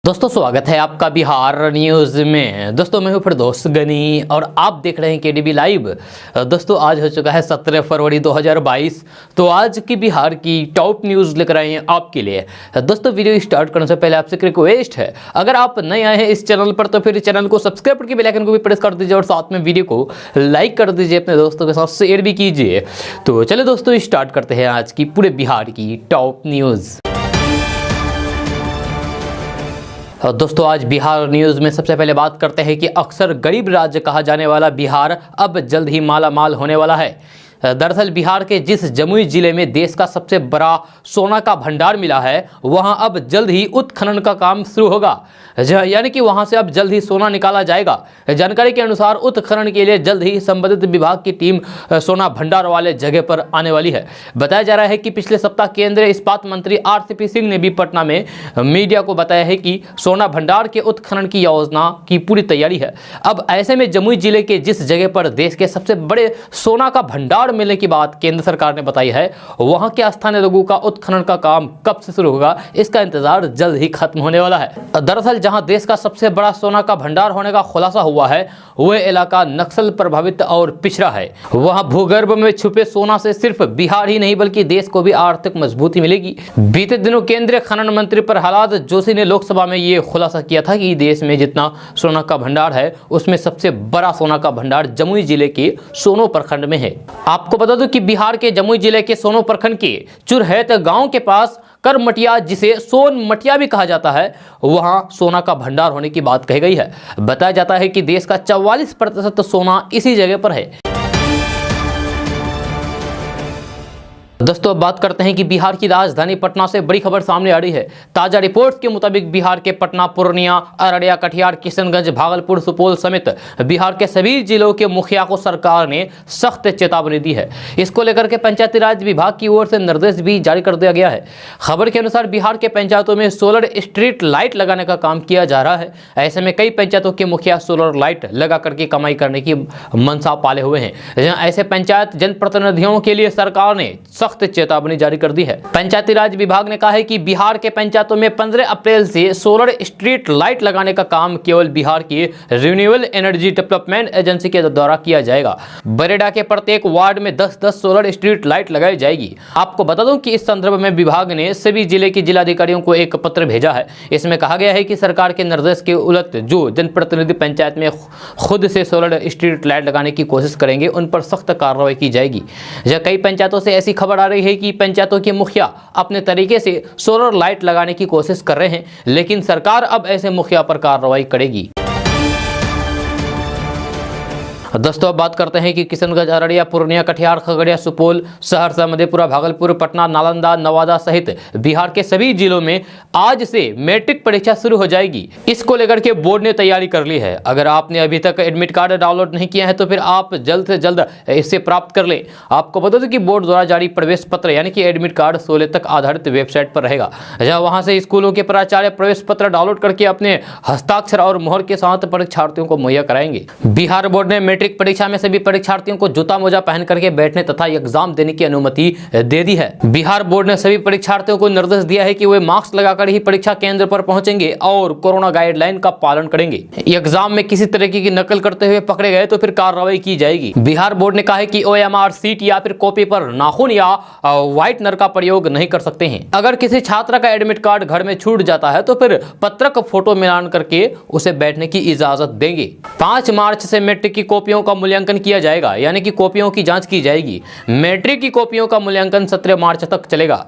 दोस्तों स्वागत है आपका बिहार न्यूज़ में। दोस्तों मैं हूं फिरदौस गनी और आप देख रहे हैं केडीबी लाइव। दोस्तों आज हो चुका है 17 फरवरी 2022। तो आज की बिहार की टॉप न्यूज़ लेकर आए हैं आपके लिए। दोस्तों वीडियो स्टार्ट करने से पहले आपसे एक रिक्वेस्ट है, अगर आप नए आए हैं इस चैनल पर तो फिर चैनल को सब्सक्राइब करके बेल आइकन को भी प्रेस कर दीजिए और साथ में वीडियो को लाइक कर दीजिए, अपने दोस्तों के साथ शेयर भी कीजिए। तो चलिए दोस्तों स्टार्ट करते हैं आज की पूरे बिहार की टॉप न्यूज़। दोस्तों आज बिहार न्यूज़ में सबसे पहले बात करते हैं कि अक्सर गरीब राज्य कहा जाने वाला बिहार अब जल्द ही माला माल होने वाला है। दरअसल बिहार के जिस जमुई जिले में देश का सबसे बड़ा सोना का भंडार मिला है, वहां अब जल्द ही उत्खनन का काम शुरू होगा, यानी कि वहां से अब जल्द ही सोना निकाला जाएगा। जानकारी के अनुसार उत्खनन के लिए जल्द ही संबंधित विभाग की टीम सोना भंडार वाले जगह पर आने वाली है। बताया जा रहा है कि पिछले सप्ताह केंद्रीय इस्पात मंत्री आरसीपी सिंह ने भी पटना में मीडिया को बताया है कि सोना भंडार के उत्खनन की योजना की पूरी तैयारी है। अब ऐसे में जमुई जिले के जिस जगह पर देश के सबसे बड़े सोना का भंडार मिलने की बात केंद्र सरकार ने बताई है, वहां के स्थानीय लोगों का उत्खनन का काम कब से शुरू होगा, इसका इंतजार जल्द ही खत्म होने वाला है। दरअसल जहां देश का सबसे बड़ा सोना का भंडार होने का खुलासा हुआ है, वह इलाका नक्सल प्रभावित और पिछड़ा है। वहां भूगर्भ में छुपे सोना से सिर्फ बिहार ही नहीं बल्कि देश को भी आर्थिक मजबूती मिलेगी। बीते दिनों केंद्रीय खनन मंत्री प्रहलाद जोशी ने लोकसभा में यह खुलासा किया था कि देश में जितना सोना का भंडार है, उसमें सबसे बड़ा सोना का भंडार जमुई जिले के सोनो प्रखंड में है। आपको बता दूं कि बिहार के जमुई जिले के सोनो प्रखंड के चुरहैत गांव के पास करमटिया, जिसे सोन मटिया भी कहा जाता है, वहां सोना का भंडार होने की बात कही गई है। बताया जाता है कि देश का 44% सोना इसी जगह पर है। दोस्तों अब बात करते हैं कि बिहार की राजधानी पटना से बड़ी खबर सामने आ रही है। ताजा रिपोर्ट्स के मुताबिक बिहार के पटना, पूर्णिया, अररिया, कटिहार, किशनगंज, भागलपुर, सुपौल समेत बिहार के सभी जिलों के मुखिया को सरकार ने सख्त चेतावनी दी है। इसको लेकर के पंचायती राज विभाग की ओर से निर्देश भी जारी कर दिया गया है। खबर के अनुसार बिहार के पंचायतों में सोलर स्ट्रीट लाइट लगाने का काम किया जा रहा है। ऐसे में कई पंचायतों के मुखिया सोलर लाइट लगा करके कमाई करने की मनसा पाले हुए हैं। ऐसे पंचायत जनप्रतिनिधियों के लिए सरकार ने सख्त चेतावनी जारी कर दी है। पंचायती राज विभाग ने कहा है कि बिहार के पंचायतों में 15 अप्रैल से सोलर स्ट्रीट लाइट लगाने का काम केवल बिहार की रिन्यूएबल एनर्जी डेवलपमेंट एजेंसी के द्वारा किया जाएगा। बरेडा के प्रत्येक वार्ड में 10-10 सोलर स्ट्रीट लाइट लगाई जाएगी। आपको बता दूं कि इस संदर्भ में विभाग ने सभी जिले के जिलाधिकारियों को एक पत्र भेजा है। इसमें कहा गया है कि सरकार के निर्देश के उलट जो जनप्रतिनिधि पंचायत में खुद से सोलर स्ट्रीट लाइट लगाने की कोशिश करेंगे, उन पर सख्त कार्रवाई की जाएगी। कई पंचायतों से ऐसी खबर आ रही है कि पंचायतों के मुखिया अपने तरीके से सोलर लाइट लगाने की कोशिश कर रहे हैं, लेकिन सरकार अब ऐसे मुखिया पर कार्रवाई करेगी। दोस्तों अब बात करते हैं कि किशनगंज, अररिया, पूर्णिया, कटिहार, खगड़िया, सुपौल, सहरसा, मधेपुरा, भागलपुर, पटना, नालंदा, नवादा सहित बिहार के सभी जिलों में आज से मैट्रिक परीक्षा शुरू हो जाएगी। इसको लेकर के बोर्ड ने तैयारी कर ली है। अगर आपने अभी तक एडमिट कार्ड डाउनलोड नहीं किया है तो फिर आप जल्द से जल्द इसे प्राप्त कर लें। आपको बता दें कि बोर्ड द्वारा जारी प्रवेश पत्र यानी कि एडमिट कार्ड 16 तक आधारित वेबसाइट पर रहेगा, जहाँ वहां से स्कूलों के प्राचार्य प्रवेश पत्र डाउनलोड करके अपने हस्ताक्षर और मोहर के साथ परीक्षार्थियों को मुहैया कराएंगे। बिहार बोर्ड ने मैट्रिक परीक्षा में सभी परीक्षार्थियों को जूता मोजा पहन करके बैठने तथा एग्जाम देने की अनुमति दे दी है। बिहार बोर्ड ने सभी परीक्षार्थियों को निर्देश दिया है कि वे मास्क लगाकर ही परीक्षा केंद्र पर पहुंचेंगे और कोरोना गाइडलाइन का पालन करेंगे। एग्जाम में किसी तरीके की नकल करते हुए पकड़े गए तो फिर कार्रवाई की जाएगी। बिहार बोर्ड ने कहा है कि OMR सीट या फिर कॉपी पर नाखून या व्हाइटनर का प्रयोग नहीं कर सकते हैं। अगर किसी छात्र का एडमिट कार्ड घर में छूट जाता है तो फिर पत्रक फोटो मिलान करके उसे बैठने की इजाजत देंगे। 5 मार्च से मैट्रिक की कॉपियों का मूल्यांकन किया जाएगा, यानी कि कॉपियों की जांच की जाएगी। मैट्रिक की कॉपियों का मूल्यांकन 17 मार्च तक चलेगा।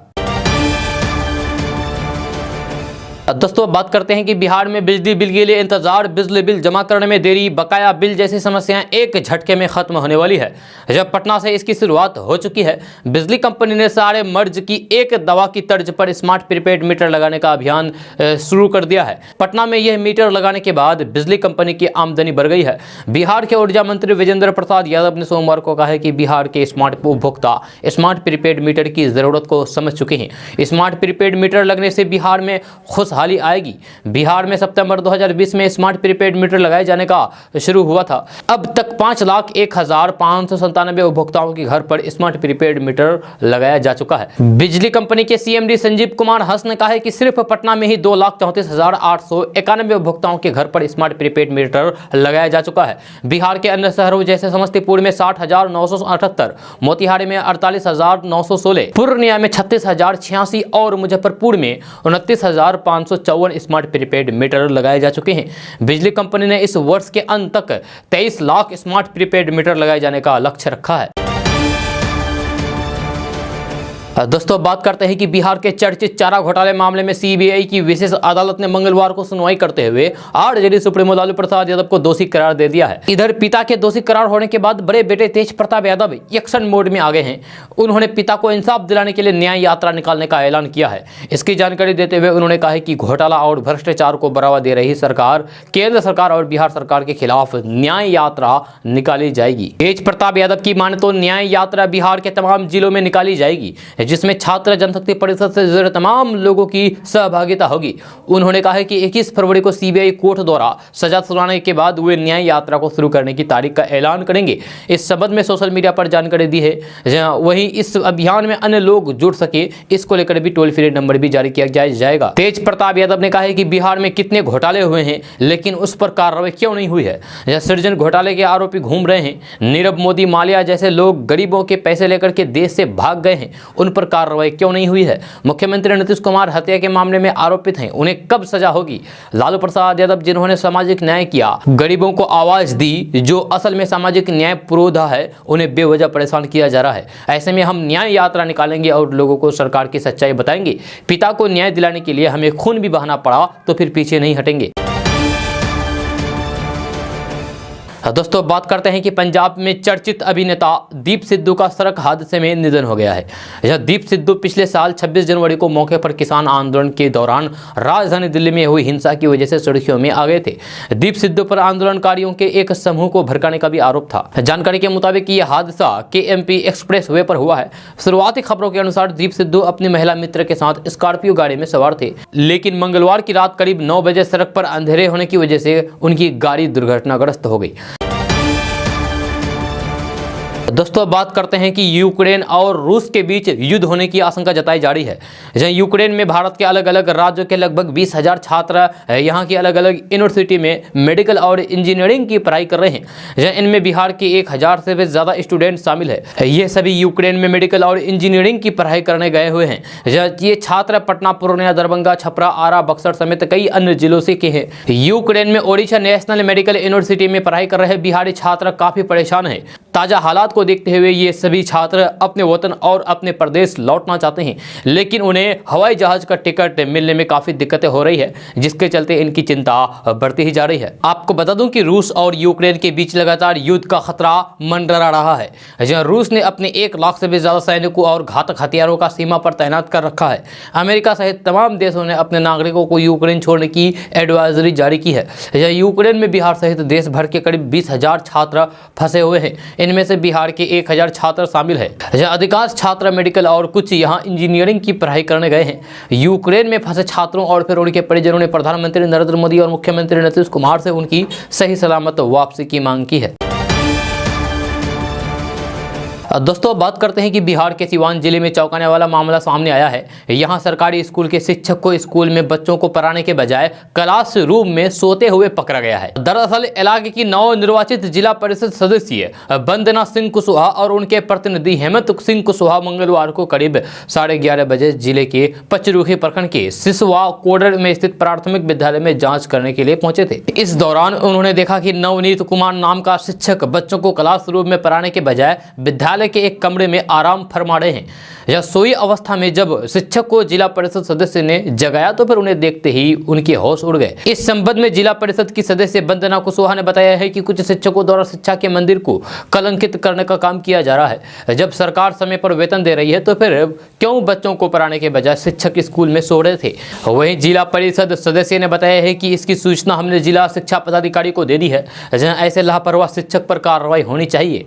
दोस्तों बात करते हैं कि बिहार में बिजली बिल के लिए इंतजार, बिजली बिल जमा करने में देरी, बकाया बिल जैसी समस्याएं एक झटके में खत्म होने वाली है। जब पटना से इसकी शुरुआत हो चुकी है, बिजली कंपनी ने सारे मर्ज की एक दवा की तर्ज पर स्मार्ट प्रीपेड मीटर लगाने का अभियान शुरू कर दिया है। पटना में यह मीटर लगाने के बाद बिजली कंपनी की आमदनी बढ़ गई है। बिहार के ऊर्जा मंत्री विजेंद्र प्रसाद यादव ने सोमवार को कहा है कि बिहार के स्मार्ट उपभोक्ता स्मार्ट प्रीपेड मीटर की जरूरत को समझ चुके हैं। स्मार्ट प्रीपेड मीटर लगने से बिहार में खुशहाल बहाली आएगी। बिहार में सितंबर 2020 में स्मार्ट प्रीपेड मीटर लगाए जाने का शुरू हुआ था। अब तक 5,01,597 उपभोक्ताओं के घर पर स्मार्ट प्रीपेड मीटर लगाया जा चुका है। बिजली कंपनी के सीएमडी संजीव कुमार हंस ने कहा है कि सिर्फ पटना में ही 2,34,891 उपभोक्ताओं के घर पर स्मार्ट प्रीपेड मीटर लगाया जा चुका है। बिहार के अन्य शहरों जैसे समस्तीपुर में 60,978, मोतिहारी में 48,916, पूर्णिया में 36,086 और मुजफ्फरपुर में 29,554 स्मार्ट प्रीपेड मीटर लगाए जा चुके हैं। बिजली कंपनी ने इस वर्ष के अंत तक 23 लाख स्मार्ट प्रीपेड मीटर लगाए जाने का लक्ष्य रखा है। दोस्तों बात करते हैं कि बिहार के चर्चित चारा घोटाले मामले में सीबीआई की विशेष अदालत ने मंगलवार को सुनवाई करते हुए आरजेडी सुप्रीमो लालू प्रसाद यादव को दोषी करार दे दिया है। इधर पिता के दोषी करार होने के बाद बड़े बेटे तेज प्रताप यादव एक्शन मोड में आ गए हैं। उन्होंने पिता को इंसाफ दिलाने के लिए न्याय यात्रा निकालने का ऐलान किया है। इसकी जानकारी देते हुए उन्होंने कहा है कि घोटाला और भ्रष्टाचार को बढ़ावा दे रही सरकार, केंद्र सरकार और बिहार सरकार के खिलाफ न्याय यात्रा निकाली जाएगी। तेज प्रताप यादव की माने तो न्याय यात्रा बिहार के तमाम जिलों में निकाली जाएगी, जिसमें छात्र जनशक्ति परिषद से जुड़े तमाम लोगों की सहभागिता होगी। उन्होंने कहा है कि 21 फरवरी को सीबीआई कोर्ट द्वारा सजा सुनाने के बाद वे न्याय यात्रा को शुरू करने की तारीख का ऐलान करेंगे। इस संबंध में सोशल मीडिया पर जानकारी दी है। वहीं इस अभियान में अन्य लोग जुड़ सके, इसको लेकर भी टोल फ्री नंबर भी जारी किया जाएगा। तेज प्रताप यादव ने कहा है कि बिहार में कितने घोटाले हुए हैं, लेकिन उस पर कार्रवाई क्यों नहीं हुई है। सृजन घोटाले के आरोपी घूम रहे हैं। नीरव मोदी, माल्या जैसे लोग गरीबों के पैसे लेकर के देश से भाग गए हैं, उन पर कार्रवाई क्यों नहीं हुई है। मुख्यमंत्री नीतीश कुमार हत्या के मामले में आरोपित हैं, उन्हें कब सजा होगी। लालू प्रसाद यादव जिन्होंने सामाजिक न्याय किया, गरीबों को आवाज दी, जो असल में सामाजिक न्याय पुरोधा है, उन्हें बेवजह परेशान किया जा रहा है। ऐसे में हम न्याय यात्रा निकालेंगे और लोगों को सरकार की सच्चाई बताएंगे। पिता को न्याय दिलाने के लिए हमें खून भी बहाना पड़ा तो फिर पीछे नहीं हटेंगे। दोस्तों बात करते हैं कि पंजाब में चर्चित अभिनेता दीप सिद्धू का सड़क हादसे में निधन हो गया है। यह दीप सिद्धू पिछले साल 26 जनवरी को मौके पर किसान आंदोलन के दौरान राजधानी दिल्ली में हुई हिंसा की वजह से सुर्खियों में आ गए थे। दीप सिद्धू पर आंदोलनकारियों के एक समूह को भड़काने का भी आरोप था। जानकारी के मुताबिक यह हादसा केएमपी एक्सप्रेस वे पर हुआ है। शुरुआती खबरों के अनुसार दीप सिद्धू अपनी महिला मित्र के साथ स्कॉर्पियो गाड़ी में सवार थे, लेकिन मंगलवार की रात करीब 9 बजे सड़क पर अंधेरे होने की वजह से उनकी गाड़ी दुर्घटनाग्रस्त हो गई। दोस्तों बात करते हैं कि यूक्रेन और रूस के बीच युद्ध होने की आशंका जताई जा रही है। जहां यूक्रेन में भारत के अलग अलग राज्यों के लगभग 20,000 छात्र यहां की अलग अलग यूनिवर्सिटी में मेडिकल और इंजीनियरिंग की पढ़ाई कर रहे हैं। जहां इनमें बिहार के 1,000 से भी ज़्यादा स्टूडेंट शामिल है। ये सभी यूक्रेन में मेडिकल और इंजीनियरिंग की पढ़ाई करने गए हुए हैं। ये छात्र पटना, पूर्णिया, दरभंगा, छपरा, आरा, बक्सर समेत कई अन्य जिलों से के हैं। यूक्रेन में ओडिशा नेशनल मेडिकल यूनिवर्सिटी में पढ़ाई कर रहे बिहारी छात्र काफ़ी परेशान हैं। ताज़ा हालात को देखते हुए ये सभी छात्र अपने वतन और अपने प्रदेश लौटना चाहते हैं, लेकिन उन्हें हवाई जहाज का टिकट मिलने में काफ़ी दिक्कतें हो रही है, जिसके चलते इनकी चिंता बढ़ती ही जा रही है। आपको बता दूं कि रूस और यूक्रेन के बीच लगातार युद्ध का खतरा मंडरा रहा है। जहां रूस ने अपने 1 लाख से भी ज़्यादा सैनिकों और घातक हथियारों का सीमा पर तैनात कर रखा है। अमेरिका सहित तमाम देशों ने अपने नागरिकों को यूक्रेन छोड़ने की एडवाइजरी जारी की है। यूक्रेन में बिहार सहित देश भर के करीब 20,000 छात्र फंसे हुए हैं। इनमें से बिहार के 1,000 छात्र शामिल है। अधिकांश छात्र मेडिकल और कुछ यहां इंजीनियरिंग की पढ़ाई करने गए हैं। यूक्रेन में फंसे छात्रों और फिर उनके परिजनों ने प्रधानमंत्री नरेंद्र मोदी और मुख्यमंत्री नीतीश कुमार से उनकी सही सलामत वापसी की मांग की है। दोस्तों बात करते हैं कि बिहार के सिवान जिले में चौंकाने वाला मामला सामने आया है। यहां सरकारी स्कूल के शिक्षक को स्कूल में बच्चों को पढ़ाने के बजाय क्लास रूम में सोते हुए पकड़ा गया है। दरअसल इलाके की नवनिर्वाचित जिला परिषद सदस्य वंदना सिंह कुशवाहा और उनके प्रतिनिधि हेमंत सिंह कुशवाहा मंगलवार को करीब 11:30 बजे जिले के पचरूखी प्रखंड के सिसवा कोडर में स्थित प्राथमिक विद्यालय में जाँच करने के लिए पहुंचे थे। इस दौरान उन्होंने देखा कि नवनीत कुमार नाम का शिक्षक बच्चों को क्लास रूम में पढ़ाने के बजाय विद्यालय के एक कमरे में आराम फरमा रहे हैं। यह सोई अवस्था में जब शिक्षक को जिला परिषद सदस्य ने जगाया तो फिर उन्हें देखते ही उनके होश उड़ गए। इस संबंध में जिला परिषद की सदस्य वंदना कुशवाहा ने बताया है कि कुछ शिक्षकों द्वारा शिक्षा के मंदिर को कलंकित करने का काम किया जा रहा है। जब सरकार समय पर वेतन दे रही है तो फिर क्यों बच्चों को पढ़ाने के बजाय शिक्षक स्कूल में सो रहे थे। वहीं जिला परिषद सदस्य ने बताया है कि इसकी सूचना हमने जिला शिक्षा पदाधिकारी को दे दी है। जहां ऐसे लापरवाह शिक्षक पर कार्रवाई होनी चाहिए।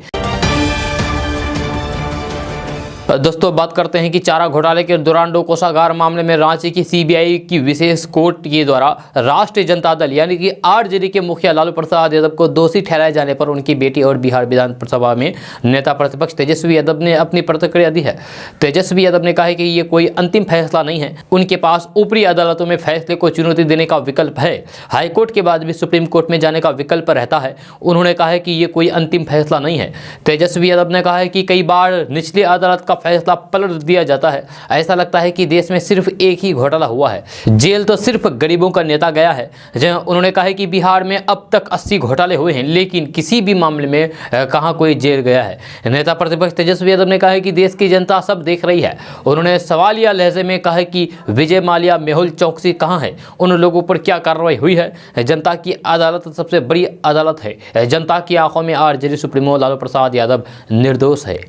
दोस्तों बात करते हैं कि चारा घोटाले के दौरान डो कोषागार मामले में रांची की सीबीआई की विशेष कोर्ट के द्वारा राष्ट्रीय जनता दल यानी कि आरजेडी के मुखिया लालू प्रसाद यादव को दोषी ठहराए जाने पर उनकी बेटी और बिहार विधानसभा में नेता प्रतिपक्ष तेजस्वी यादव ने अपनी प्रतिक्रिया दी है। तेजस्वी यादव ने कहा है कि ये कोई अंतिम फैसला नहीं है, उनके पास ऊपरी अदालतों में फैसले को चुनौती देने का विकल्प है, हाईकोर्ट के बाद भी सुप्रीम कोर्ट में जाने का विकल्प रहता है। उन्होंने कहा है कि ये कोई अंतिम फैसला नहीं है। तेजस्वी यादव ने कहा है कि कई बार निचली अदालत का फैसला पलट दिया जाता है, ऐसा लगता है कि देश में सिर्फ एक ही घोटाला हुआ है, जेल तो सिर्फ गरीबों का नेता गया है। उन्होंने कहा है कि बिहार में अब तक 80 घोटाले हुए हैं, लेकिन किसी भी मामले में कहां कोई जेल गया है। नेता प्रतिपक्ष तेजस्वी यादव ने कहा है कि देश की जनता सब देख रही है। उन्होंने सवालिया लहजे में कहा कि विजय माल्या, मेहुल चौकसी कहां है, उन लोगों पर क्या कार्रवाई हुई है। जनता की अदालत सबसे बड़ी अदालत है, जनता की आंखों में आरजेडी सुप्रीमो लालू प्रसाद यादव निर्दोष है।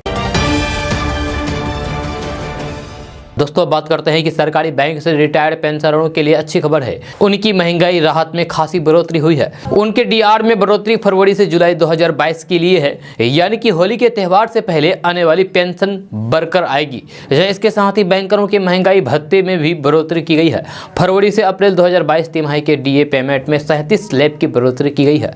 दोस्तों बात करते हैं कि सरकारी बैंक से रिटायर्ड पेंशनरों के लिए अच्छी खबर है, उनकी महंगाई राहत में खासी बढ़ोतरी हुई है। उनके डीआर में बढ़ोतरी फरवरी से जुलाई 2022 के लिए है, यानी कि होली के त्यौहार से पहले आने वाली पेंशन बढ़कर आएगी। इसके साथ ही बैंकरों के महंगाई भत्ते में भी बढ़ोतरी की गई है। फरवरी से अप्रैल 2022 तिमाही के डीए पेमेंट में 37 स्लैब की बढ़ोतरी की गई है।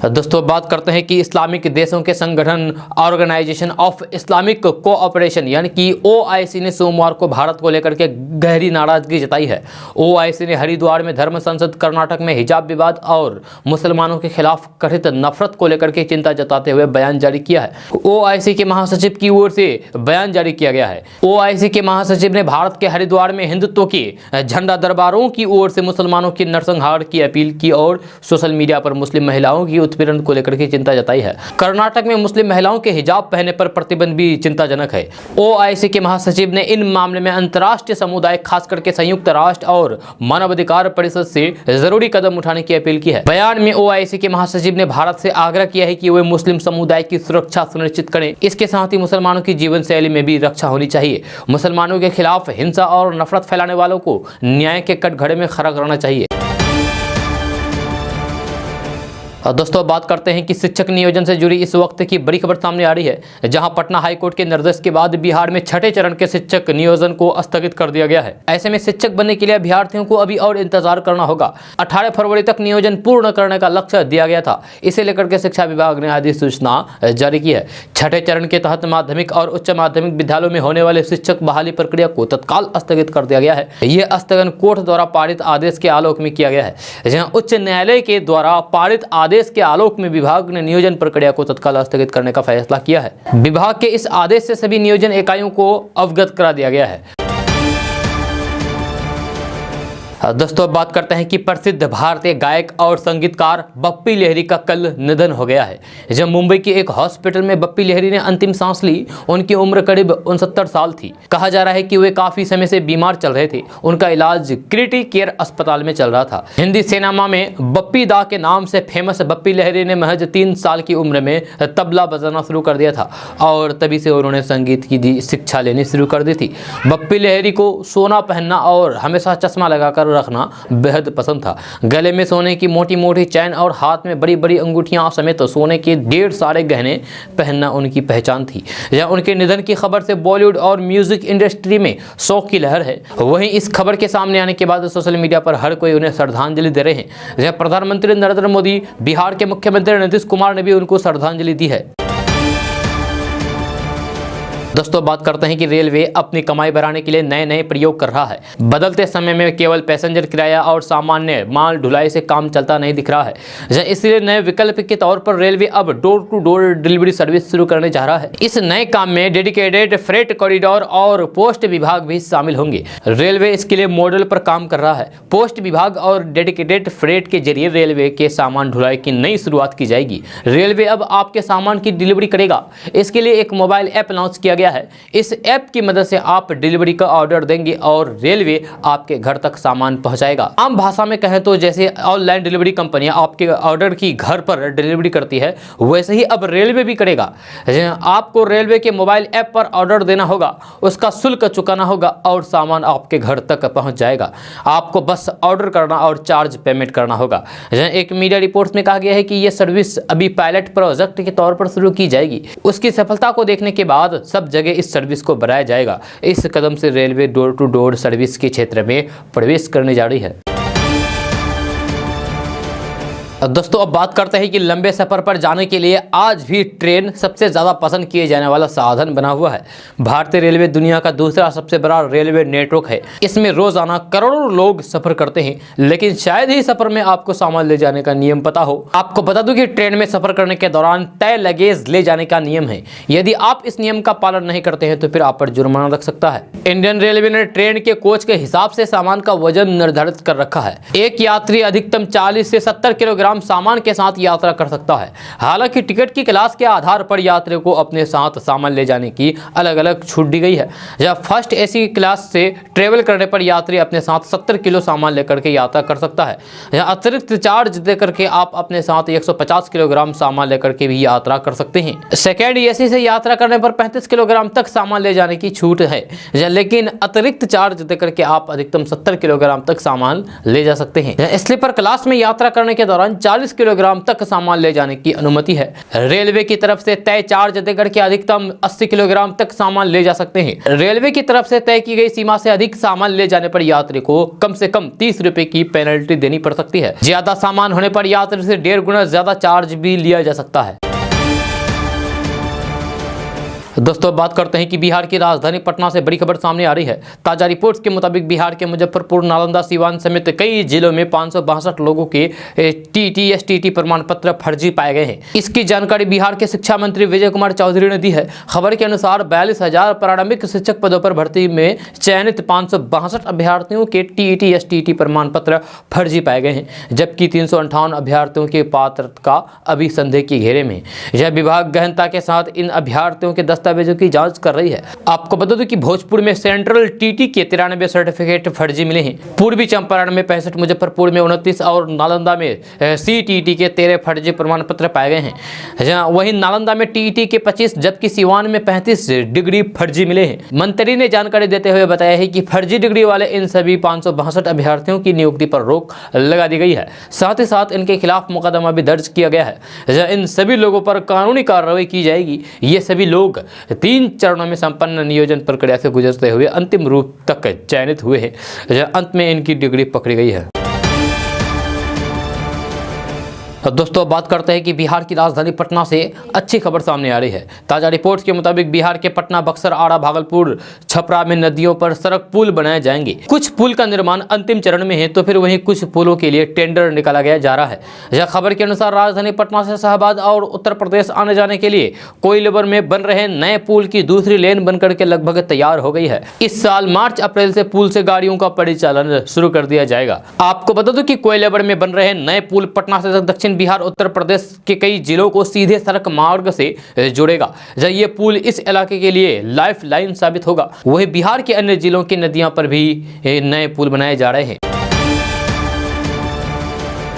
दोस्तों बात करते हैं कि इस्लामिक देशों के संगठन ऑर्गेनाइजेशन ऑफ इस्लामिक कोऑपरेशन यानी कि ओआईसी ने सोमवार को भारत को लेकर के गहरी नाराजगी जताई है। ओआईसी ने हरिद्वार में धर्म संसद कर्नाटक में हिजाब विवाद और मुसलमानों के खिलाफ कथित नफरत को लेकर के चिंता जताते हुए बयान जारी किया है। ओआईसी के महासचिव की ओर से बयान जारी किया गया है। ओआईसी के महासचिव ने भारत के हरिद्वार में हिंदुत्व के झंडा दरबारों की ओर से मुसलमानों के नरसंहार की अपील की और सोशल मीडिया पर मुस्लिम महिलाओं की उत्पीड़न को लेकर के चिंता जताई है। कर्नाटक में मुस्लिम महिलाओं के हिजाब पहनने पर प्रतिबंध भी चिंताजनक है। ओआईसी के महासचिव ने इन मामले में अंतर्राष्ट्रीय समुदाय खास करके संयुक्त राष्ट्र और मानवाधिकार परिषद से जरूरी कदम उठाने की अपील की है। बयान में ओआईसी के महासचिव ने भारत से आग्रह किया है कि वे मुस्लिम समुदाय की सुरक्षा सुनिश्चित करें। इसके साथ ही मुसलमानों की जीवन शैली में भी रक्षा होनी चाहिए। मुसलमानों के खिलाफ हिंसा और नफरत फैलाने वालों को न्याय के कटघरे में खड़ा करना चाहिए। दोस्तों बात करते हैं कि शिक्षक नियोजन से जुड़ी इस वक्त की बड़ी खबर सामने आ रही है, जहां पटना हाईकोर्ट के निर्देश के बाद बिहार में छठे चरण के शिक्षक नियोजन को स्थगित कर दिया गया है। ऐसे में शिक्षक बनने के लिए अभ्यर्थियों को अभी और इंतजार करना होगा। 18 फरवरी तक नियोजन पूर्ण करने का लक्ष्य दिया गया था। इसे लेकर के शिक्षा विभाग ने अधिसूचना जारी की है। छठे चरण के तहत माध्यमिक और उच्च माध्यमिक विद्यालयों में होने वाले शिक्षक बहाली प्रक्रिया को तत्काल स्थगित कर दिया गया है। यह स्थगन कोर्ट द्वारा पारित आदेश के आलोक में किया गया है, जहाँ उच्च न्यायालय के द्वारा पारित आदेश के आलोक में विभाग ने नियोजन प्रक्रिया को तत्काल स्थगित करने का फैसला किया है। विभाग के इस आदेश से सभी नियोजन इकाइयों को अवगत करा दिया गया है। दोस्तों बात करते हैं कि प्रसिद्ध भारतीय गायक और संगीतकार बप्पी लहिरी का कल निधन हो गया है। जब मुंबई के एक हॉस्पिटल में बप्पी लहिरी ने अंतिम सांस ली, उनकी उम्र करीब 69 साल थी। कहा जा रहा है कि वे काफी समय से बीमार चल रहे थे। उनका इलाज क्रिटिकल केयर अस्पताल में चल रहा था। हिंदी सिनेमा में बप्पी दा के नाम से फेमस बप्पी लहिरी ने महज 3 साल की उम्र में तबला बजाना शुरू कर दिया था और तभी से उन्होंने संगीत की शिक्षा लेनी शुरू कर दी थी। बप्पी लहिरी को सोना पहनना और हमेशा चश्मा लगाकर रखना बेहद पसंद था। गले में सोने की मोटी मोटी चैन और हाथ में बड़ी बड़ी अंगूठियां समेत सोने के ढेर सारे गहने पहनना उनकी पहचान थी। यह उनके निधन की खबर से बॉलीवुड और म्यूजिक इंडस्ट्री में शोक की लहर है। वहीं इस खबर के सामने आने के बाद सोशल मीडिया पर हर कोई उन्हें श्रद्धांजलि दे रहे हैं। जहां प्रधानमंत्री नरेंद्र मोदी, बिहार के मुख्यमंत्री नीतीश कुमार ने भी उनको श्रद्धांजलि दी है। दोस्तों बात करते हैं कि रेलवे अपनी कमाई बढ़ाने के लिए नए नए प्रयोग कर रहा है। बदलते समय में केवल पैसेंजर किराया और सामान्य माल ढुलाई से काम चलता नहीं दिख रहा है। इसलिए नए विकल्प के तौर पर रेलवे अब door to door delivery service शुरू करने जा रहा है। इस नए काम में डेडिकेटेड फ्रेट कॉरिडोर और पोस्ट विभाग भी शामिल होंगे। रेलवे इसके लिए मॉडल पर काम कर रहा है। पोस्ट विभाग और डेडिकेटेड फ्रेट के जरिए रेलवे के सामान ढुलाई की नई शुरुआत की जाएगी। रेलवे अब आपके सामान की डिलीवरी करेगा। इसके लिए एक मोबाइल ऐप लॉन्च किया गया दिया है। इस ऐप की मदद से आप डिलीवरी का ऑर्डर देंगे और रेलवे आपके घर तक सामान पहुंचाएगा। आम भाषा में कहें तो जैसे ऑनलाइन डिलीवरी कंपनियां आपके ऑर्डर की घर पर डिलीवरी करती है, वैसे ही अब रेलवे भी करेगा। आपको रेलवे के मोबाइल ऐप पर ऑर्डर देना होगा, उसका शुल्क चुकाना होगा और सामान आपके घर तक पहुंच जाएगा। आपको बस ऑर्डर करना और चार्ज पेमेंट करना होगा। एक मीडिया रिपोर्ट्स में कहा गया है कि यह सर्विस अभी पायलट प्रोजेक्ट के तौर पर शुरू की जाएगी। उसकी सफलता को देखने के बाद सब जगह इस सर्विस को बढ़ाया जाएगा। इस कदम से railway door to door service के क्षेत्र में प्रवेश करने जा रही है। दोस्तों अब बात करते हैं कि लंबे सफर पर जाने के लिए आज भी ट्रेन सबसे ज़्यादा पसंद किए जाने वाला साधन बना हुआ है। भारतीय रेलवे दुनिया का दूसरा सबसे बड़ा रेलवे नेटवर्क है। इसमें रोजाना करोड़ों लोग सफर करते हैं, लेकिन शायद ही सफर में आपको सामान ले जाने का नियम पता हो। आपको बता दूं कि ट्रेन में सफर करने के दौरान तय लगेज ले जाने का नियम है। यदि आप इस नियम का पालन नहीं करते हैं तो फिर आप पर जुर्माना लग सकता है। इंडियन रेलवे ने ट्रेन के कोच के हिसाब से सामान का वजन निर्धारित कर रखा है। एक यात्री अधिकतम 40 से 70 किलोग्राम सामान के साथ यात्रा कर सकता है। हालांकि टिकट की क्लास के आधार पर यात्रियों को अपने साथ सामान ले जाने की अलग अलग छूट दी गई है। जब फर्स्ट एसी क्लास से ट्रेवल करने पर यात्री अपने साथ 70 किलो सामान लेकर के यात्रा कर सकता है। अतिरिक्त चार्ज देकर के आप अपने साथ 150 किलोग्राम सामान लेकर के भी यात्रा कर सकते हैं। सेकेंड एसी से यात्रा करने पर 35 किलोग्राम तक सामान ले जाने की छूट है, लेकिन अतिरिक्त चार्ज देकर के आप अधिकतम 70 किलोग्राम तक सामान ले जा सकते हैं। स्लीपर क्लास में यात्रा करने के दौरान 40 किलोग्राम तक सामान ले जाने की अनुमति है। रेलवे की तरफ से तय चार्ज देकर के अधिकतम 80 किलोग्राम तक सामान ले जा सकते हैं। रेलवे की तरफ से तय की गई सीमा से अधिक सामान ले जाने पर यात्री को कम से कम 30 रुपए की पेनल्टी देनी पड़ सकती है। ज्यादा सामान होने पर यात्री से 1.5 गुना ज्यादा चार्ज भी लिया जा सकता है। दोस्तों बात करते हैं कि बिहार की राजधानी पटना से बड़ी खबर सामने आ रही है। ताजा रिपोर्ट्स के मुताबिक बिहार के मुजफ्फरपुर, नालंदा, सीवान समेत कई जिलों में 562 लोगों के TTS-TT प्रमाण पत्र फर्जी पाए गए हैं। इसकी जानकारी बिहार के शिक्षा मंत्री विजय कुमार चौधरी ने दी है। खबर के अनुसार 42,000 प्रारंभिक शिक्षक पदों पर भर्ती में चयनित 562 अभ्यर्थियों के TTS-TT प्रमाण पत्र फर्जी पाए गए हैं, जबकि 358 अभ्यर्थियों की पात्रता अभी संदेह के घेरे में। यह विभाग गहनता के साथ इन अभ्यर्थियों के दस्तावेजों की जांच कर रही है। आपको बता दूं कि भोजपुर में सेंट्रल TT के 93 सर्टिफिकेट फर्जी मिले हैं। पूर्वी चंपारण में 65, मुजफ्फरपुर में 29 और नालंदा में CTT के 13 फर्जी प्रमाण पत्र पाए गए हैं। वहीं नालंदा में TT के 25 जबकि सीवान में 35 डिग्री फर्जी मिले हैं। मंत्री ने जानकारी देते हुए बताया है कि फर्जी डिग्री वाले इन सभी 562 अभ्यर्थियों की नियुक्ति पर रोक लगा दी गई है। साथ ही साथ इनके खिलाफ मुकदमा भी दर्ज किया गया है। इन सभी लोगों पर कानूनी कार्रवाई की जाएगी। ये सभी लोग 3 चरणों में संपन्न नियोजन प्रक्रिया से गुजरते हुए अंतिम रूप तक चयनित हुए हैं। अंत में इनकी डिग्री पकड़ी गई है। दोस्तों बात करते हैं कि बिहार की राजधानी पटना से अच्छी खबर सामने आ रही है। ताज़ा रिपोर्ट्स के मुताबिक बिहार के पटना, बक्सर, आरा, भागलपुर, छपरा में नदियों पर सड़क पुल बनाए जाएंगे। कुछ पुल का निर्माण अंतिम चरण में है, तो फिर वहीं कुछ पुलों के लिए टेंडर निकाला गया जा रहा है। यह खबर के अनुसार राजधानी पटना से शाहबाद और उत्तर प्रदेश आने जाने के लिए कोइलवर में बन रहे नए पुल की दूसरी लेन बनकर के लगभग तैयार हो गई है। इस साल मार्च अप्रैल से पुल से गाड़ियों का परिचालन शुरू कर दिया जाएगा। आपको बता दो कि कोइलवर में बन रहे नए पुल पटना से दक्षिण बिहार, उत्तर प्रदेश के कई जिलों को सीधे सड़क मार्ग से जोड़ेगा। ये पुल इस इलाके के लिए लाइफ लाइन साबित होगा। वही बिहार के अन्य जिलों की नदियों पर भी नए पुल बनाए जा रहे हैं।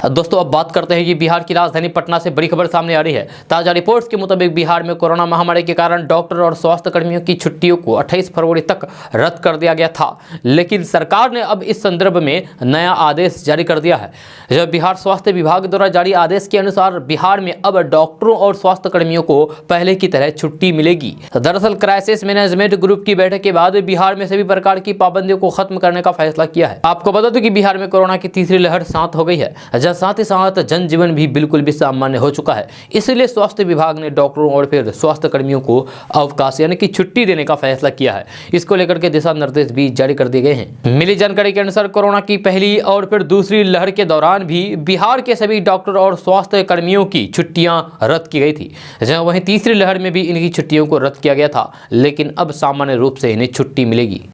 दोस्तों अब बात करते हैं कि बिहार की राजधानी पटना से बड़ी खबर सामने आ रही है। ताजा रिपोर्ट्स के मुताबिक बिहार में कोरोना महामारी के कारण डॉक्टर और स्वास्थ्य कर्मियों की छुट्टियों को 28 फरवरी तक रद्द कर दिया गया था, लेकिन सरकार ने अब इस संदर्भ में नया आदेश जारी कर दिया है। जब बिहार स्वास्थ्य विभाग द्वारा जारी आदेश के अनुसार बिहार में अब डॉक्टरों और स्वास्थ्य कर्मियों को पहले की तरह छुट्टी मिलेगी। दरअसल क्राइसिस मैनेजमेंट ग्रुप की बैठक के बाद बिहार में सभी प्रकार की पाबंदियों को खत्म करने का फैसला किया है। आपको बता दूं कि बिहार में कोरोना की तीसरी लहर शांत हो गई है। साथ ही साथ जनजीवन भी बिल्कुल भी सामान्य हो चुका है। इसलिए स्वास्थ्य विभाग ने डॉक्टरों और फिर स्वास्थ्य कर्मियों को अवकाश यानी कि छुट्टी देने का फैसला किया है। इसको लेकर के दिशा निर्देश भी जारी कर दिए गए हैं। मिली जानकारी के अनुसार कोरोना की पहली और फिर दूसरी लहर के दौरान भी बिहार के सभी डॉक्टर और स्वास्थ्य कर्मियों की छुट्टियां रद्द की गई थी। वहीं तीसरी लहर में भी इनकी छुट्टियों को रद्द किया गया था, लेकिन अब सामान्य रूप से इन्हें छुट्टी मिलेगी।